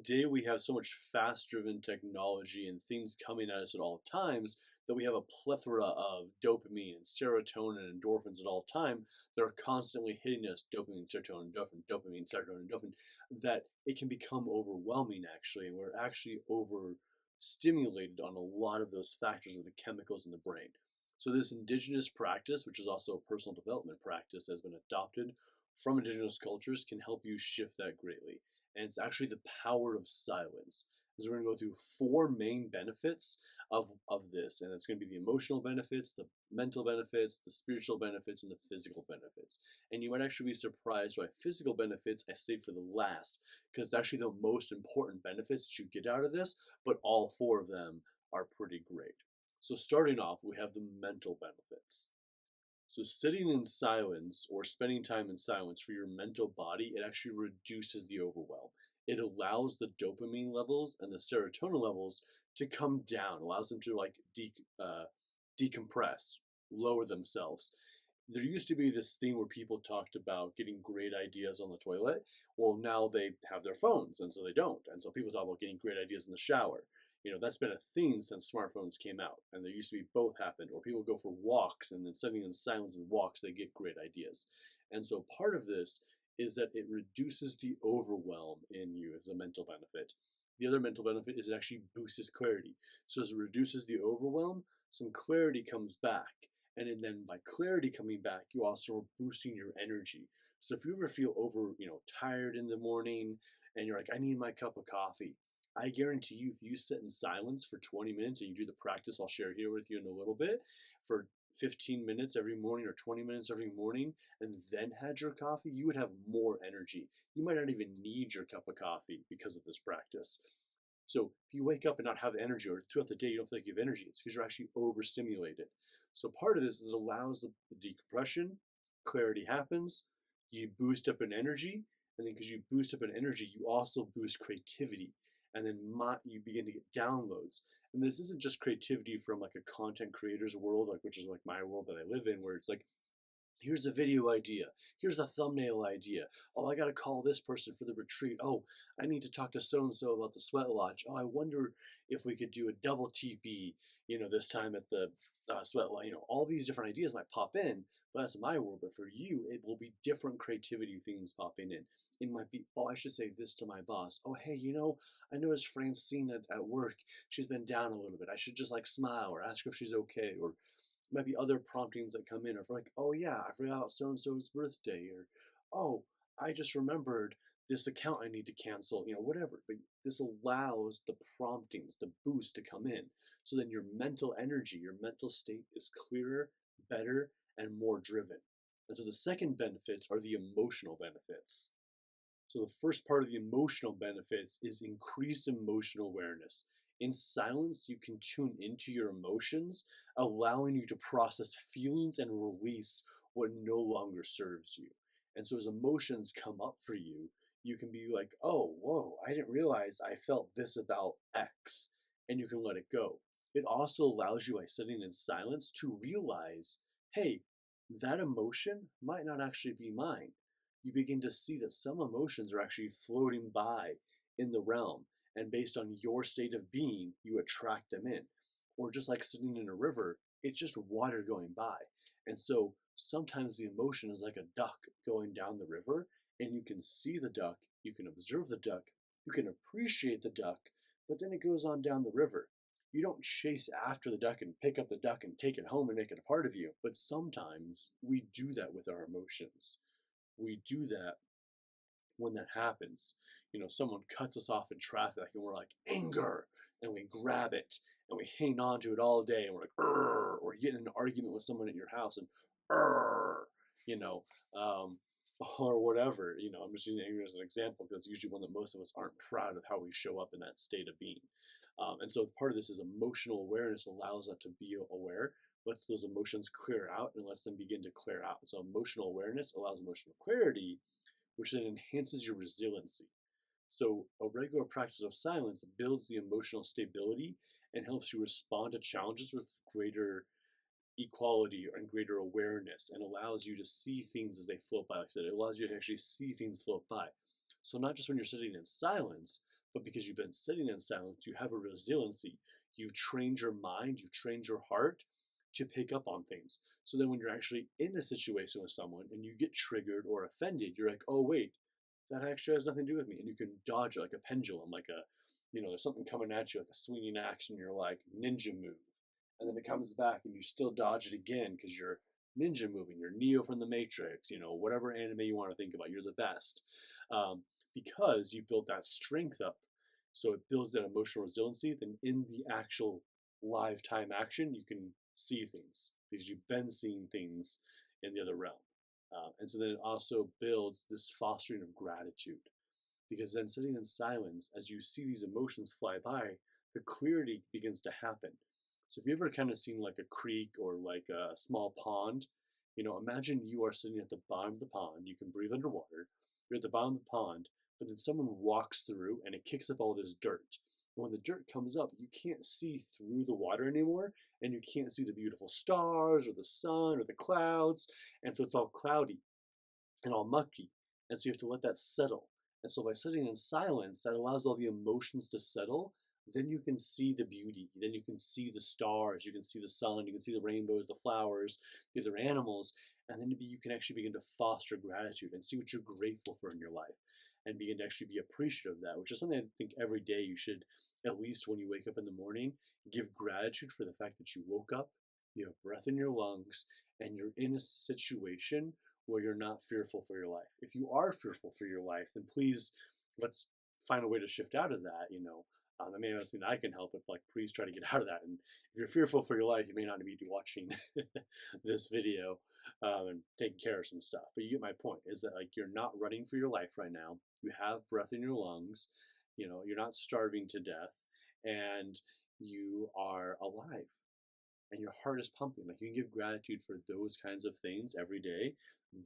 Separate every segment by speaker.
Speaker 1: today we have so much fast-driven technology and things coming at us at all times that we have a plethora of dopamine and serotonin and endorphins at all time that are constantly hitting us dopamine, serotonin, endorphin, dopamine, serotonin, endorphin, that it can become overwhelming actually, and we're actually overstimulated on a lot of those factors of the chemicals in the brain. So this indigenous practice, which is also a personal development practice, has been adopted from indigenous cultures, can help you shift that greatly. And it's actually the power of silence. Because we're going to go through four main benefits of this, and it's going to be the emotional benefits, the mental benefits, the spiritual benefits, and the physical benefits. And you might actually be surprised why physical benefits I saved for the last, because it's actually the most important benefits that you get out of this, but all four of them are pretty great. So starting off, we have the mental benefits. So sitting in silence or spending time in silence for your mental body, it actually reduces the overwhelm. It allows the dopamine levels and the serotonin levels to come down, allows them to decompress, lower themselves. There used to be this thing where people talked about getting great ideas on the toilet. Well, now they have their phones, and so they don't. And so people talk about getting great ideas in the shower. That's been a thing since smartphones came out, and there used to be both happened, or people go for walks, and then sitting in silence and walks, they get great ideas. And so part of this is that it reduces the overwhelm in you as a mental benefit. The other mental benefit is it actually boosts clarity. So as it reduces the overwhelm, some clarity comes back. And then by clarity coming back, you also are boosting your energy. So if you ever feel tired in the morning and you're like, I need my cup of coffee, I guarantee you, if you sit in silence for 20 minutes and you do the practice I'll share here with you in a little bit for 15 minutes every morning or 20 minutes every morning, and then had your coffee, you would have more energy. You might not even need your cup of coffee because of this practice. So if you wake up and not have energy, or throughout the day you don't feel like you have energy, it's because you're actually overstimulated. So part of this is it allows the decompression, clarity happens, you boost up in energy, and then because you boost up in energy, you also boost creativity. And then you begin to get downloads. And this isn't just creativity from like a content creator's world, which is like my world that I live in, where it's like, here's a video idea, here's a thumbnail idea. Oh, I got to call this person for the retreat. Oh, I need to talk to so and so about the sweat lodge. Oh, I wonder if we could do a double TP, this time at the sweat lodge. All these different ideas might pop in, but that's my world. But for you, it will be different creativity things popping in. It might be, oh, I should say this to my boss. Oh, hey, I noticed Francine at work, she's been down a little bit. I should just like smile or ask her if she's okay. Or might be other promptings that come in, or like, oh yeah, I forgot so and so's birthday, or oh, I just remembered this account I need to cancel, whatever. But this allows the promptings, the boost to come in. So then your mental energy, your mental state is clearer, better, and more driven. And so the second benefits are the emotional benefits. So the first part of the emotional benefits is increased emotional awareness. In silence, you can tune into your emotions, allowing you to process feelings and release what no longer serves you. And so as emotions come up for you, you can be like, oh, whoa, I didn't realize I felt this about X, and you can let it go. It also allows you, by sitting in silence, to realize, hey, that emotion might not actually be mine. You begin to see that some emotions are actually floating by in the realm, and based on your state of being, you attract them in. Or just like sitting in a river, it's just water going by. And so sometimes the emotion is like a duck going down the river, and you can see the duck, you can observe the duck, you can appreciate the duck, but then it goes on down the river. You don't chase after the duck and pick up the duck and take it home and make it a part of you, but sometimes we do that with our emotions. We do that when that happens. Someone cuts us off in traffic and we're like, anger, and we grab it and we hang on to it all day, and we're like, Urgh, or you get in an argument with someone at your house and, Urgh, or whatever. I'm just using anger as an example because it's usually one that most of us aren't proud of how we show up in that state of being. And so part of this is emotional awareness allows us to be aware, lets those emotions clear out, and lets them begin to clear out. So emotional awareness allows emotional clarity, which then enhances your resiliency. So a regular practice of silence builds the emotional stability and helps you respond to challenges with greater equality and greater awareness, and allows you to see things as they float by. Like I said, it allows you to actually see things float by. So not just when you're sitting in silence, But because you've been sitting in silence, you have a resiliency. You've trained your mind, you've trained your heart to pick up on things. So then when you're actually in a situation with someone and you get triggered or offended, you're like, oh, wait, that actually has nothing to do with me. And you can dodge it like a pendulum, like a, there's something coming at you, like a swinging action. You're like, ninja move. And then it comes back and you still dodge it again because you're ninja moving. You're Neo from the Matrix, whatever anime you want to think about, you're the best. Um, because you built that strength up. So it builds that emotional resiliency. Then in the actual live time action, you can see things because you've been seeing things in the other realm. And so then it also builds this fostering of gratitude because then sitting in silence, as you see these emotions fly by, the clarity begins to happen. So if you ever kind of seen like a creek or like a small pond, imagine you are sitting at the bottom of the pond. You can breathe underwater. You're at the bottom of the pond, but then someone walks through and it kicks up all this dirt. And when the dirt comes up, you can't see through the water anymore, and you can't see the beautiful stars or the sun or the clouds, and so it's all cloudy and all mucky. And so you have to let that settle. And so by sitting in silence, that allows all the emotions to settle. Then you can see the beauty. Then you can see the stars. You can see the sun. You can see the rainbows, the flowers, the other animals. And then you can actually begin to foster gratitude and see what you're grateful for in your life and begin to actually be appreciative of that, which is something I think every day you should, at least when you wake up in the morning, give gratitude for the fact that you woke up, you have breath in your lungs, and you're in a situation where you're not fearful for your life. If you are fearful for your life, then please let's find a way to shift out of that. That may not mean I can help, but like please try to get out of that. And if you're fearful for your life, you may not be watching this video and taking care of some stuff. But you get my point. Is that like you're not running for your life right now? You have breath in your lungs. You're not starving to death, and you are alive and your heart is pumping, like you can give gratitude for those kinds of things every day,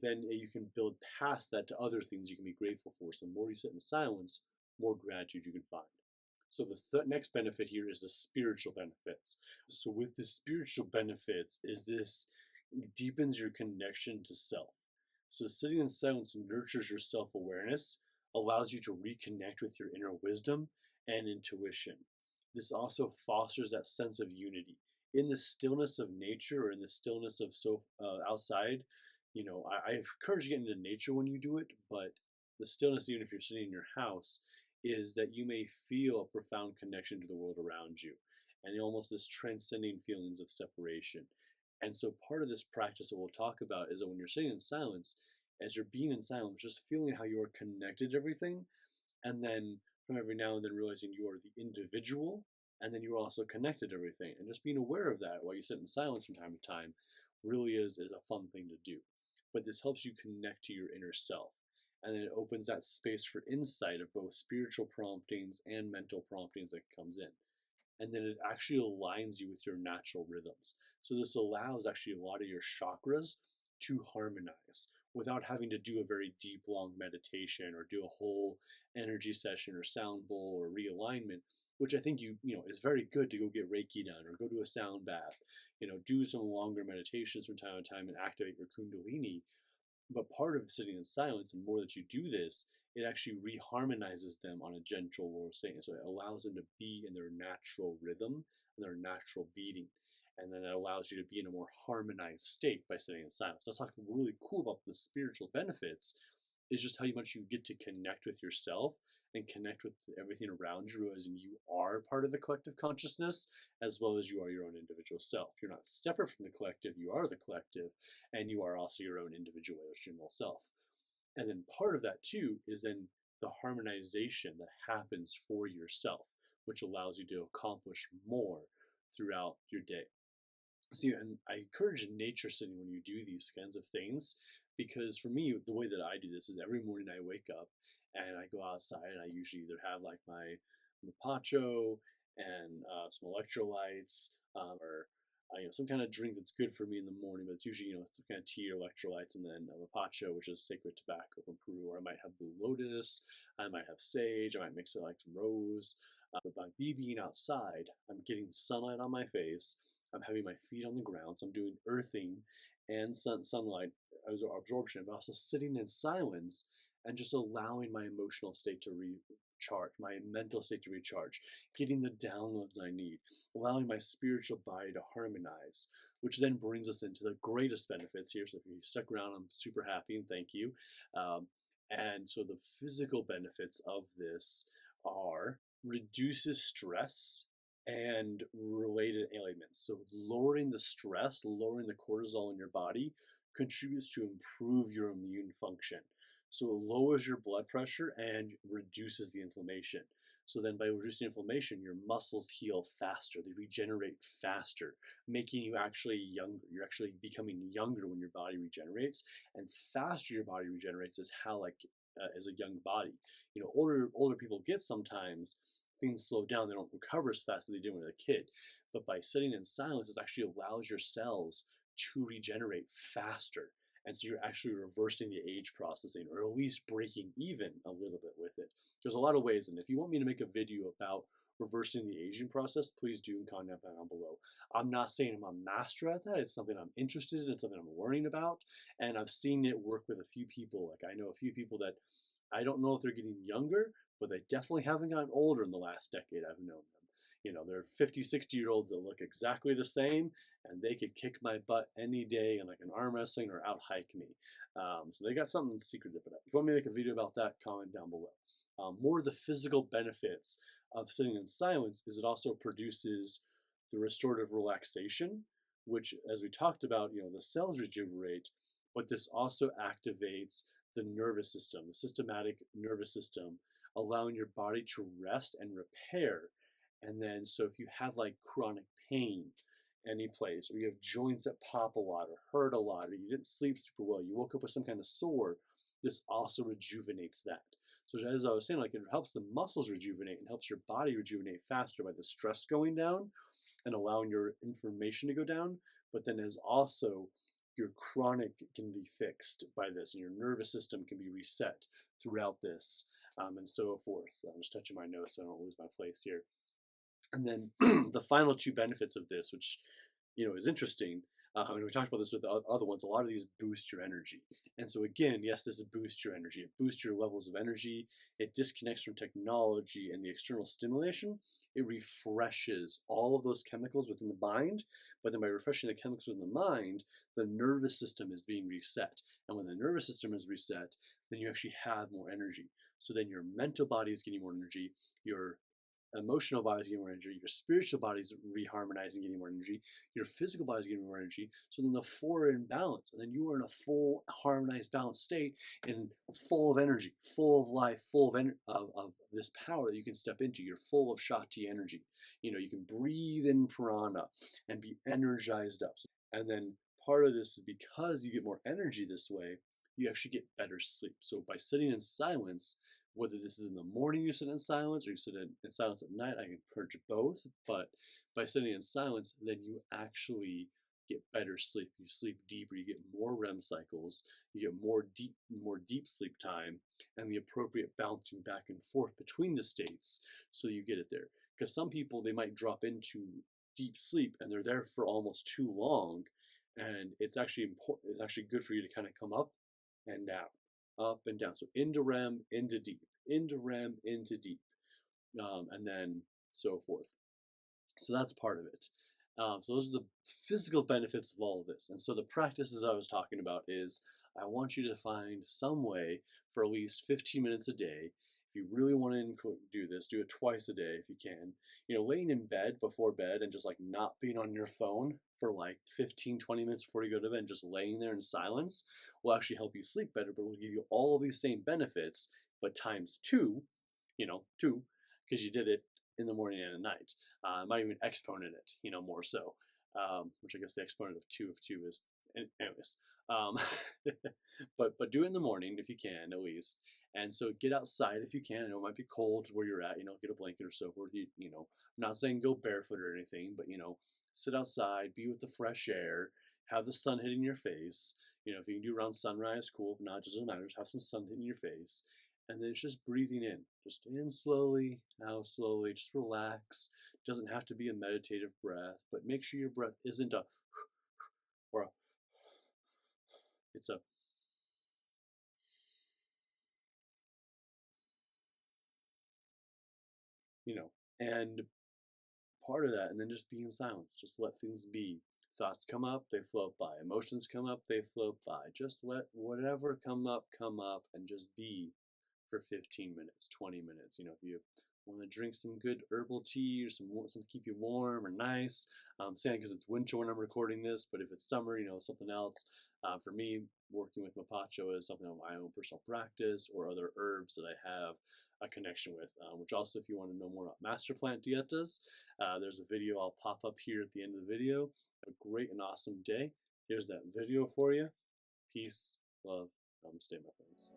Speaker 1: then you can build past that to other things you can be grateful for. So the more you sit in silence, more gratitude you can find. So the next benefit here is the spiritual benefits. So with the spiritual benefits is this deepens your connection to self. So sitting in silence nurtures your self-awareness, allows you to reconnect with your inner wisdom and intuition. This also fosters that sense of unity in the stillness of nature or in the stillness of outside. I encourage you to get into nature when you do it, but the stillness, even if you're sitting in your house, is that you may feel a profound connection to the world around you and almost this transcending feelings of separation. And so part of this practice that we'll talk about is that when you're sitting in silence, as you're being in silence, just feeling how you are connected to everything, and then from every now and then realizing you are the individual, and then you're also connected to everything, and just being aware of that while you sit in silence from time to time really is a fun thing to do. But this helps you connect to your inner self, and then it opens that space for insight of both spiritual promptings and mental promptings that comes in, and then it actually aligns you with your natural rhythms. So this allows actually a lot of your chakras to harmonize without having to do a very deep, long meditation or do a whole energy session or sound bowl or realignment, which I think is very good to go get Reiki done or go to a sound bath, do some longer meditations from time to time and activate your Kundalini. But part of sitting in silence, and more that you do this, it actually reharmonizes them on a gentle lower state. So it allows them to be in their natural rhythm and their natural beating. And then it allows you to be in a more harmonized state by sitting in silence. That's what's really cool about the spiritual benefits is just how much you get to connect with yourself and connect with everything around you, realizing you are part of the collective consciousness as well as you are your own individual self. You're not separate from the collective, you are the collective, and you are also your own individual original self. And then part of that too is then the harmonization that happens for yourself, which allows you to accomplish more throughout your day. See, and I encourage nature sitting when you do these kinds of things, because for me, the way that I do this is every morning I wake up and I go outside and I usually either have like my mapacho and some electrolytes or some kind of drink that's good for me in the morning, but it's usually some kind of tea or electrolytes, and then mapacho, which is sacred tobacco from Peru, or I might have blue lotus, I might have sage, I might mix it like some rose. But by me being outside, I'm getting sunlight on my face, I'm having my feet on the ground, so I'm doing earthing and sunlight absorption, but also sitting in silence and just allowing my emotional state to recharge, my mental state to recharge, getting the downloads I need, allowing my spiritual body to harmonize, which then brings us into the greatest benefits here. So if you stuck around, I'm super happy and thank you. Um, and so the physical benefits of this are reduces stress and related ailments. So lowering the stress, lowering the cortisol in your body contributes to improve your immune function. So it lowers your blood pressure and reduces the inflammation. So then by reducing inflammation, your muscles heal faster, they regenerate faster, making you actually younger. You're actually becoming younger when your body regenerates, and faster your body regenerates is how as a young body. Older people get sometimes things slow down. They don't recover as fast as they did when they're a kid. But by sitting in silence, it actually allows your cells to regenerate faster. And so you're actually reversing the age processing, or at least breaking even a little bit with it. There's a lot of ways, and if you want me to make a video about reversing the aging process, please do comment down below. I'm not saying I'm a master at that. It's something I'm interested in. It's something I'm learning about, and I've seen it work with a few people. Like I know a few people that I don't know if they're getting younger, but they definitely haven't gotten older in the last decade I've known them. They're 50, 60-year-olds that look exactly the same, and they could kick my butt any day in like an arm wrestling or out hike me. So they got something secretive for that. If you want me to make a video about that, comment down below. More of the physical benefits of sitting in silence is it also produces the restorative relaxation, which, as we talked about, the cells rejuvenate, but this also activates the nervous system, the systematic nervous system, allowing your body to rest and repair. And then, so if you have like chronic pain any place, or you have joints that pop a lot or hurt a lot, or you didn't sleep super well, you woke up with some kind of sore, this also rejuvenates that. So as I was saying, like it helps the muscles rejuvenate and helps your body rejuvenate faster by the stress going down and allowing your inflammation to go down. But then as also your chronic can be fixed by this, and your nervous system can be reset throughout this, and so forth. I'm just touching my nose so I don't lose my place here. And then the final two benefits of this, which is interesting. We talked about this with the other ones. A lot of these boost your energy. And so again, yes, this is boost your energy. It boosts your levels of energy. It disconnects from technology and the external stimulation. It refreshes all of those chemicals within the mind. But then by refreshing the chemicals within the mind, the nervous system is being reset. And when the nervous system is reset, then you actually have more energy. So then your mental body is getting more energy. Your emotional body is getting more energy, your spiritual body is reharmonizing, getting more energy, your physical body is getting more energy. So then the four are in balance, and then you are in a full harmonized, balanced state, and full of energy, full of life, full of this power that you can step into. You're full of Shakti energy. You can breathe in prana and be energized up. And then part of this is because you get more energy this way, you actually get better sleep. So by sitting in silence, whether this is in the morning you sit in silence or you sit in silence at night, I can purge both. But by sitting in silence, then you actually get better sleep. You sleep deeper. You get more REM cycles. You get more deep sleep time, and the appropriate bouncing back and forth between the states, so you get it there. Because some people, they might drop into deep sleep and they're there for almost too long, and it's actually important. It's actually good for you to kind of come up and down, up and down. So into REM, into deep, into REM, into deep, and then so forth. So that's part of it. So those are the physical benefits of all of this. And so the practices I was talking about is I want you to find some way for at least 15 minutes a day. If you really want to do this, do it twice a day if you can. Laying in bed before bed and just like not being on your phone for like 15, 20 minutes before you go to bed, and just laying there in silence will actually help you sleep better, but will give you all of these same benefits, but times two, two, because you did it in the morning and at night. Might even exponent it, more so, which I guess the exponent of two is, anyways. But do it in the morning if you can, at least. And so get outside if you can. I know it might be cold where you're at, get a blanket or so forth. I'm not saying go barefoot or anything, but sit outside, be with the fresh air, have the sun hitting your face. If you can do around sunrise, cool. If not, doesn't matter. Just have some sun hitting your face. And then it's just breathing in. Just in slowly, out slowly. Just relax. Doesn't have to be a meditative breath, but make sure your breath isn't a or a, it's a you know, and part of that, and then just be in silence. Just let things be. Thoughts come up, they float by. Emotions come up, they float by. Just let whatever come up, and just be for 15 minutes, 20 minutes. If you want to drink some good herbal tea or something to keep you warm or nice. I'm saying because it's winter when I'm recording this, but if it's summer, something else. For me, working with Mapacho is something on my own personal practice or other herbs that I have a connection with. Which also, if you want to know more about master plant dietas, there's a video I'll pop up here at the end of the video. Have a great and awesome day. Here's that video for you. Peace, love, namaste, my friends.